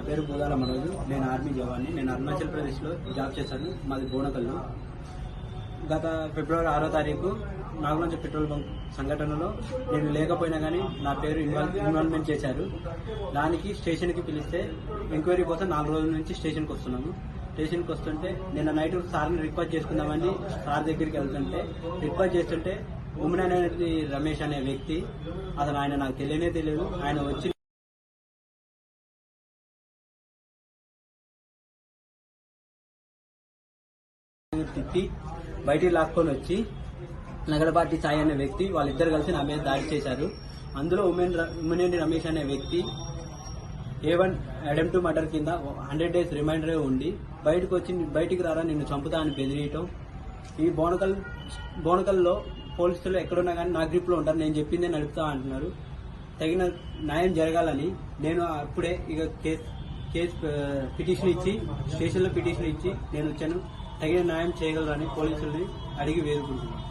పేరు బూదాల మనోజ్. నేను ఆర్మీ జవాన్ని. నేను అరుణాచల్ ప్రదేశ్లో జాబ్ చేశాను. మాది బోనకల్లు. గత ఫిబ్రవరి 6వ తారీఖు నాగులంచ పెట్రోల్ బంక్ సంఘటనలో నేను లేకపోయినా కానీ నా పేరు ఇన్వాల్వ్మెంట్ చేశారు. దానికి స్టేషన్కి పిలిస్తే ఎంక్వైరీ కోసం 4 రోజుల నుంచి స్టేషన్కి వస్తున్నాము. స్టేషన్కి వస్తుంటే నిన్న నైట్ సార్ని రిక్వెస్ట్ చేసుకుందామని సార్ దగ్గరికి వెళ్తుంటే రిక్వెస్ట్ చేస్తుంటే ఉమెన్ అనేది రమేష్ అనే వ్యక్తి, అసలు ఆయన నాకు తెలియదు. ఆయన వచ్చి తిప్పి బయటికి లాక్కొని వచ్చి నగరపాటి సాయి అనే వ్యక్తి వాళ్ళిద్దరు కలిసి నా మీద దాడి చేశారు. అందులో ఉమెనేని రమేష్ అనే వ్యక్తి A1 అటెంప్ట్ టు మర్డర్ కింద 100 days రిమైండరే ఉండి బయటికి రారా నిన్ను చంపుతా అని బెదిరియటం. ఈ బోనకల్లో పోలీసులు ఎక్కడున్నా కానీ నా గ్రిప్లో ఉంటారు, నేను చెప్పిందే నడుపుతా అంటున్నారు. తగిన న్యాయం జరగాలని నేను అప్పుడే ఇక కేసు పిటిషన్ ఇచ్చి స్టేషన్లో పిటిషన్ ఇచ్చి నేను వచ్చాను. తగిన న్యాయం చేయగలరని పోలీసుల్ని అడిగి వేడుకుంటున్నాను.